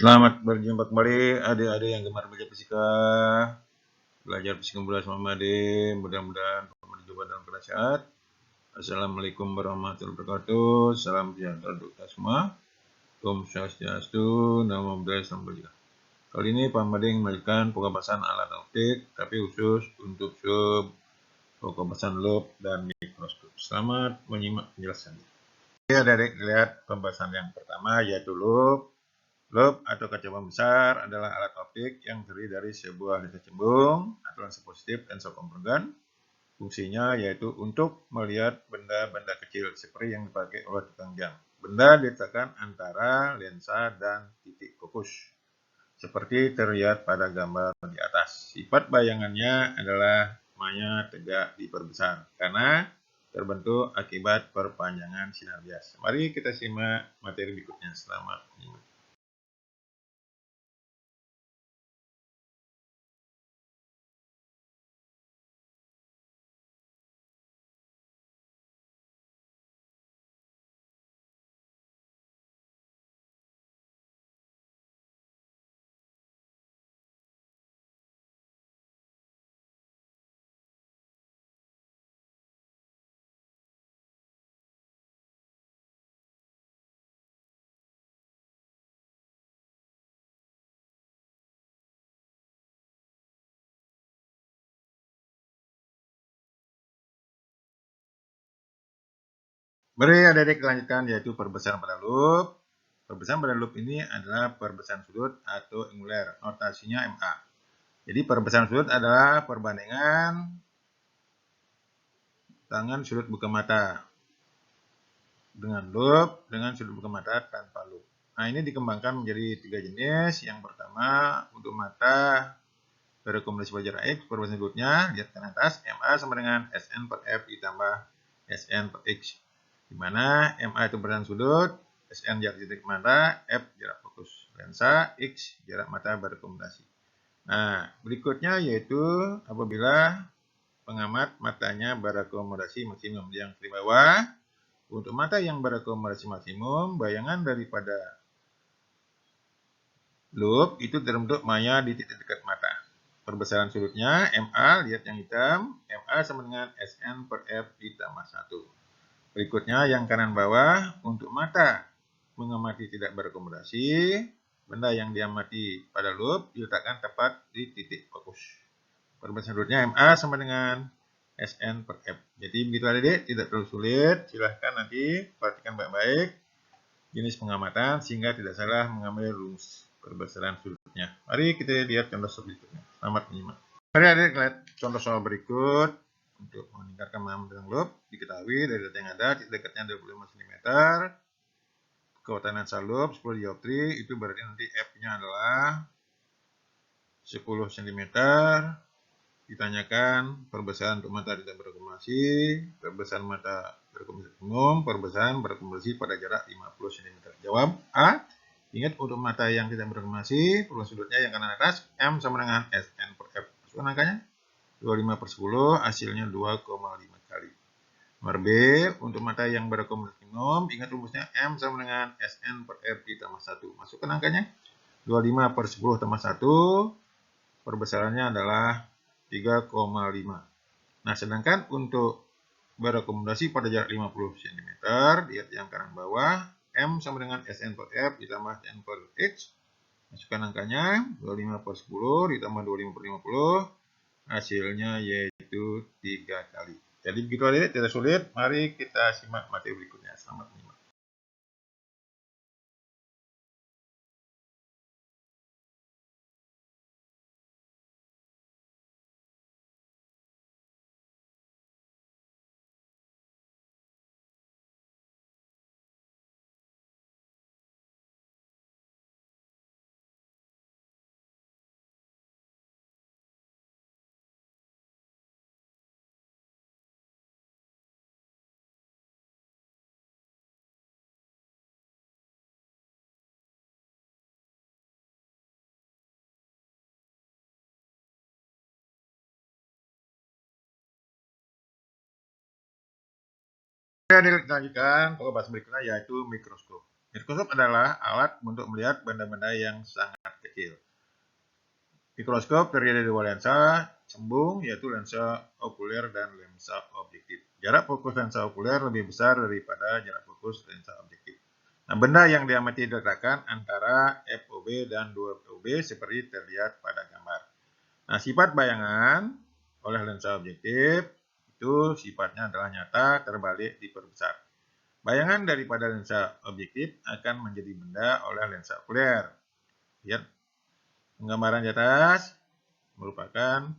Selamat berjumpa kembali adik-adik yang gemar belajar fisika, belajar fisika mudah sama adik. Mudah-mudahan berjumpa dalam keadaan sehat. Assalamualaikum warahmatullahi wabarakatuh. Salam sejahtera untuk kita semua. Om Swastiastu, Namo Buddhaya, Salam Kebajikan. Kali ini Pak Made ingin melanjutkan pembahasan alat optik, tapi khusus untuk sub, pembahasan loop dan mikroskop. Selamat menyimak penjelasannya. Oke, adik-adik lihat pembahasan yang pertama yaitu loop. Loop atau kaca besar adalah alat optik yang terdiri dari sebuah lensa cembung atau lensa positif dan sokong. Fungsinya yaitu untuk melihat benda-benda kecil seperti yang dipakai oleh tukang jam. Benda diletakkan antara lensa dan titik fokus, seperti terlihat pada gambar di atas. Sifat bayangannya adalah maya tegak diperbesar karena terbentuk akibat perpanjangan sinar bias. Mari kita simak materi berikutnya. Selamat menyimak. Mari adik-adik lanjutkan yaitu perbesaran pada loop. Perbesaran pada loop ini adalah perbesaran sudut atau angular, notasinya MA. Jadi perbesaran sudut adalah perbandingan tangan sudut buka mata dengan loop dengan sudut buka mata tanpa loop. Nah, ini dikembangkan menjadi 3 jenis. Yang pertama untuk mata berrekomendasi pada jarak X, perbesaran sudutnya lihat ke atas, MA sama dengan SN per F ditambah SN per X. Di mana MA itu perbesaran sudut, SN jarak titik mata, F jarak fokus lensa, X jarak mata berrekomendasi. Nah, berikutnya yaitu apabila pengamat matanya berakomodasi maksimum. Yang di bawah, untuk mata yang berakomodasi maksimum, bayangan daripada loop itu terbentuk maya di titik dekat mata. Perbesaran sudutnya MA, lihat yang hitam, MA sama dengan SN per F ditambah 1. Berikutnya yang kanan bawah, untuk mata mengamati tidak berakomodasi, benda yang diamati pada loop diletakkan tepat di titik fokus. Perbesaran sudutnya MA sama dengan SN per F. Jadi begitu adik-adik, tidak terlalu sulit. Silahkan nanti perhatikan baik-baik jenis pengamatan sehingga tidak salah mengambil rumus perbesaran sudutnya. Mari kita lihat contoh berikutnya. Selamat menyimak. Mari adik-adik lihat contoh soal berikut. Untuk meningkatkan pemahaman tentang loop, diketahui dari data yang ada, titik dekatnya 25 cm, kekuatan lensa loop 10 dioptri, itu berarti nanti F-nya adalah 10 cm. Ditanyakan perbesaran untuk mata tidak berakomodasi, perbesaran mata berakomodasi umum, perbesaran berakomodasi pada jarak 50 cm. Jawab A. Ingat untuk mata yang tidak berakomodasi, perbesaran sudutnya yang kanan atas, M sama dengan SN per F. Masukkan angkanya. 25 per 10, hasilnya 2,5 kali. Nomor B, untuk mata yang berakomodasi umum, ingat rumusnya M sama dengan SN per F ditambah 1. Masukkan angkanya. 25 per 10 tambah 1, perbesarannya adalah 3,5. Nah, sedangkan untuk berakomodasi pada jarak 50 cm, lihat yang kanan bawah, M sama dengan SN per F ditambah SN per X. Masukkan angkanya, 25 per 10 ditambah 25 per 50, hasilnya yaitu 3 kali. Jadi begitu adik, tidak sulit. Mari kita simak materi berikutnya. Selamat menyimak. Kita lanjutkan pembahasan berikutnya yaitu mikroskop. Mikroskop adalah alat untuk melihat benda-benda yang sangat kecil. Mikroskop terdiri dari dua lensa cembung, yaitu lensa okuler dan lensa objektif. Jarak fokus lensa okuler lebih besar daripada jarak fokus lensa objektif. Nah, benda yang diamati diletakkan antara FOB dan 2FOB seperti terlihat pada gambar. Nah, sifat bayangan oleh lensa objektif itu sifatnya adalah nyata, terbalik, diperbesar. Bayangan daripada lensa objektif akan menjadi benda oleh lensa okuler. Lihat penggambaran di atas merupakan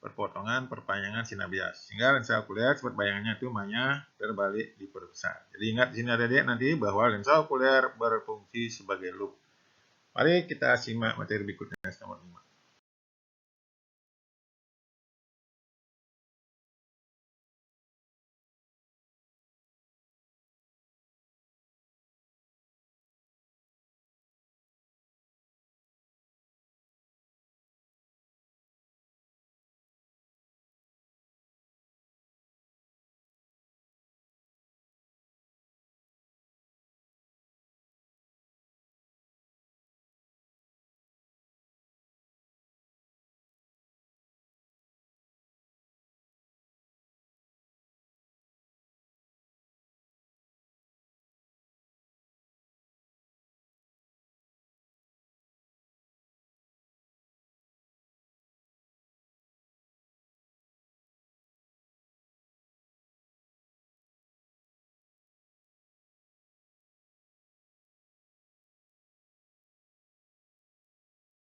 perpotongan perpanjangan sinar bias. Sehingga lensa okuler sifat bayangannya itu namanya terbalik, diperbesar. Jadi ingat di sini adik-adik nanti bahwa lensa okuler berfungsi sebagai loop. Mari kita simak materi berikutnya nomor 5.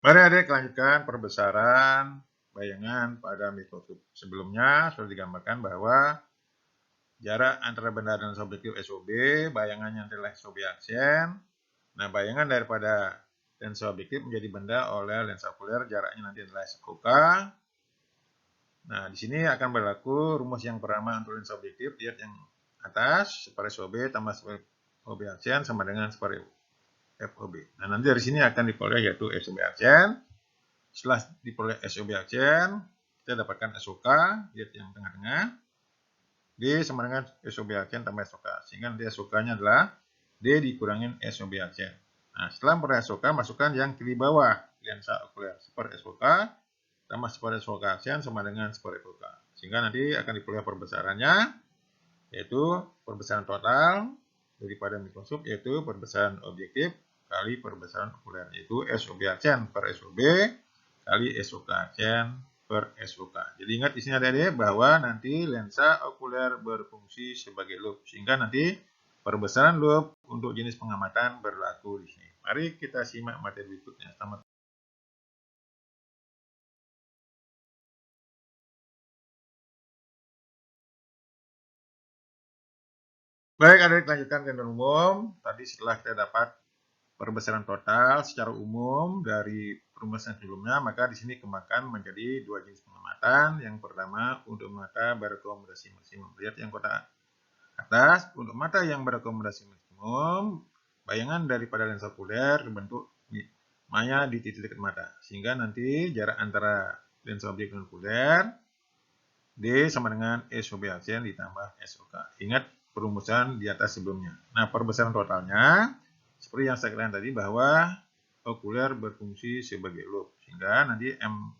Mari adik lanjutkan perbesaran bayangan pada mikroskop. Sebelumnya sudah digambarkan bahwa jarak antara benda dan lensa objektif SOB, bayangannya adalah SOB aksen. Nah, bayangan daripada lensa objektif menjadi benda oleh lensa okuler, jaraknya nanti adalah SOK. Nah, di sini akan berlaku rumus yang pertama untuk lensa objektif. Lihat yang atas, separuh SOB tambah separuh OB aksen sama dengan separuh FOB. Nah, nanti dari sini akan diperoleh yaitu SOB aksen. Setelah diperoleh SOB aksen, kita dapatkan SOK, lihat yang tengah-tengah. D sama dengan SOB aksen tambah SOK. Sehingga nanti SOK-nya adalah D dikurangin SOB aksen. Nah, setelah memperoleh SOK, masukkan yang kiri bawah, lensa okuler. Separuh SOK tambah separuh SOK aksen sama dengan separuh SOK. Sehingga nanti akan diperoleh perbesarannya, yaitu perbesaran total daripada mikroskop, yaitu perbesaran objektif kali perbesaran okuler, yaitu SOB aksen per SOB kali SOK aksen per SOK. Jadi ingat di sini ada bahwa nanti lensa okuler berfungsi sebagai loop, sehingga nanti perbesaran loop untuk jenis pengamatan berlaku di sini. Mari kita simak materi berikutnya. Selamat. Baik, adik lanjutkan dengan umum. Tadi setelah kita dapat perbesaran total secara umum dari perumusan sebelumnya, maka di sini kembangkan menjadi dua jenis pengamatan. Yang pertama untuk mata berakomodasi maksimum. Lihat yang kotak atas, untuk mata yang berakomodasi maksimum, bayangan daripada lensa okuler terbentuk maya di titik dekat mata, sehingga nanti jarak antara lensa objek dan okuler D sama dengan SOB aksen ditambah SOK. Ingat perumusan di atas sebelumnya. Nah, perbesaran totalnya seperti yang saya katakan tadi bahwa okuler berfungsi sebagai loop, sehingga nanti M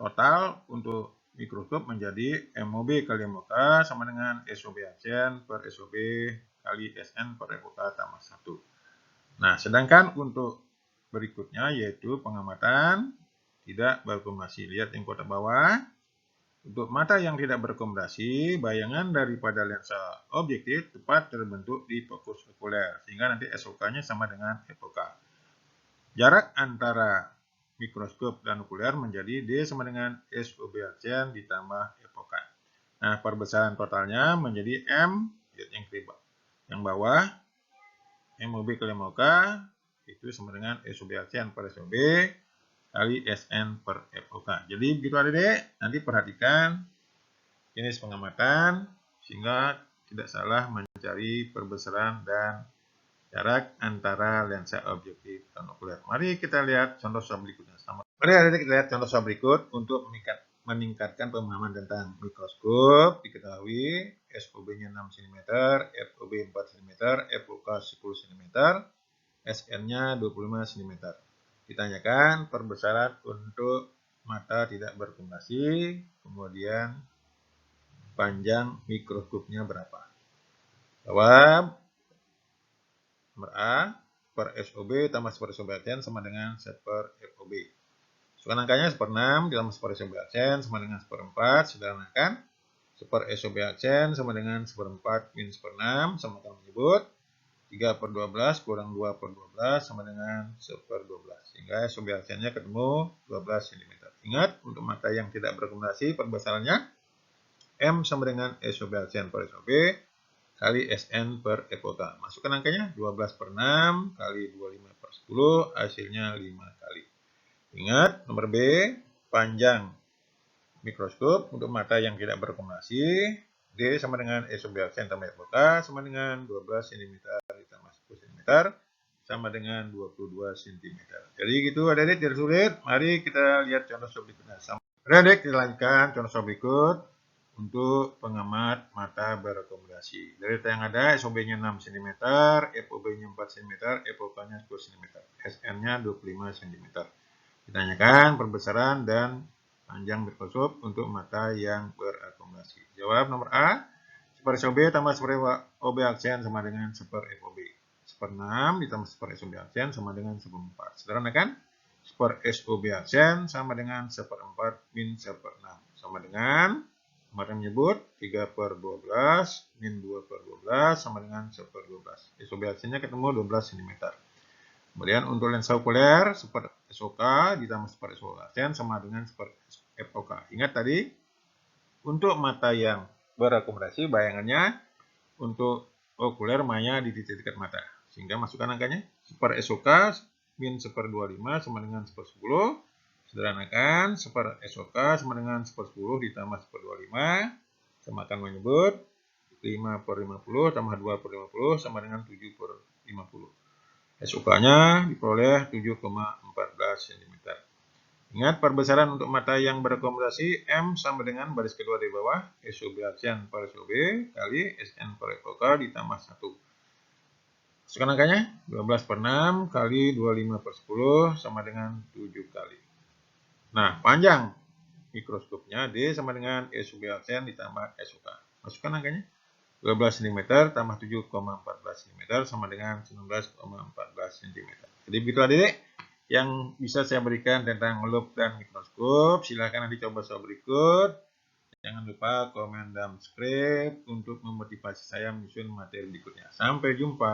total untuk mikroskop menjadi MOB kali MOK sama dengan SOB aksen per SOB kali SN per FOK tambah 1. Nah, sedangkan untuk berikutnya yaitu pengamatan tidak berakomodasi. Lihat yang kotak bawah. Untuk mata yang tidak berakomodasi, bayangan daripada lensa objektif tepat terbentuk di fokus okuler, sehingga nanti SOK-nya sama dengan FOK. Jarak antara mikroskop dan okuler menjadi D sama dengan SOB aksen ditambah FOK. Nah, perbesaran totalnya menjadi M, lihat yang bawah, MOB kali MOK, itu sama dengan SOB aksen per SOB kali SN per FOK. Jadi begitu adik-adik, nanti perhatikan jenis pengamatan sehingga tidak salah mencari perbesaran dan jarak antara lensa objektif dan okuler. Mari kita lihat contoh soal berikutnya. Mari adik-adik kita lihat contoh soal berikut untuk meningkatkan pemahaman tentang mikroskop. Diketahui SOB-nya 6 cm, FOB 4 cm, FOK 10 cm, SN-nya 25 cm. Ditanyakan perbesaran untuk mata tidak berkomulasi, kemudian panjang mikroskopnya berapa. Jawab nomor A, per SOB tambah 1 per SOB aksen sama dengan 1 per FOB. Masukkan angkanya 1 per 6 ditambah 1 per SOB aksen sama dengan 1 per 4. Sederhanakan 1 per SOB aksen sama dengan 1 per 4 min 1 per 6. Sama dengan menyebut 3 per 12 kurang 2 per 12 sama dengan 1 per 12. Sehingga SOB aksennya ketemu 12 cm. Ingat, untuk mata yang tidak berkomulasi perbesarannya M sama dengan SOB aksen per SOB kali SN per FOK. Masukkan angkanya 12 per 6 kali 25 per 10, hasilnya 5 kali. Ingat, nomor B, panjang mikroskop untuk mata yang tidak berkomulasi, D sama dengan SOB aksen tambah FOK sama dengan 12 cm ditambah 10 cm sama dengan 22 cm. Jadi gitu adik-adik, tidak sulit. Mari kita lihat contoh soal berikutnya. Adik-adik, kita lanjutkan contoh soal berikut untuk pengamat mata berkomulasi. Dari data yang ada, SOB-nya 6 cm, FOB-nya 4 cm, FOK-nya 10 cm, SN-nya 25 cm. Ditanyakan perbesaran dan panjang mikroskop untuk mata yang berakumulasi. Jawab nomor A, 1 per SOB tambah 1 per OB aksen sama dengan 1 per FOB. 1 per 6 ditambah 1 per SOB aksen sama dengan 1 per 4. Sederhanakan, 1 per SOB aksen sama dengan 1 per 4 min 1 per 6. Sama dengan, kemarin menyebut 3 per 12 min 2 per 12 sama dengan 1 per 12. SOB aksennya ketemu 12 cm. Kemudian untuk lensa okuler 1 per SOK ditambah 1 per SOK aksen sama dengan 1 per FOK. Ingat tadi, untuk mata yang berakumulasi bayangannya untuk okuler maya di titik dekat mata. Sehingga masukkan angkanya 1 per SOK min 1 per 25 sama dengan 1 per 10. Sederhanakan 1 per SOK sama dengan 1 per 10 ditambah 1 per 25. Samakan menyebut 5 per 50 tambah 2 per 50 sama dengan 7 per 50. SOK-nya diperoleh 7,14 cm. Ingat, perbesaran untuk mata yang berakumulasi M sama dengan baris kedua di bawah, SOB aksen per SOB kali SN per FOK ditambah 1. Masukkan angkanya 12 per 6 kali 25 per 10 sama dengan 7 kali. Nah, panjang mikroskopnya D sama dengan SOB aksen ditambah SOK. Masukkan angkanya 12 cm tambah 7,14 cm sama dengan 19,14 cm. Jadi begitu adik yang bisa saya berikan tentang loop dan mikroskop. Silahkan nanti coba soal berikut. Jangan lupa komen dan subscribe untuk memotivasi saya menyusun materi berikutnya. Sampai jumpa.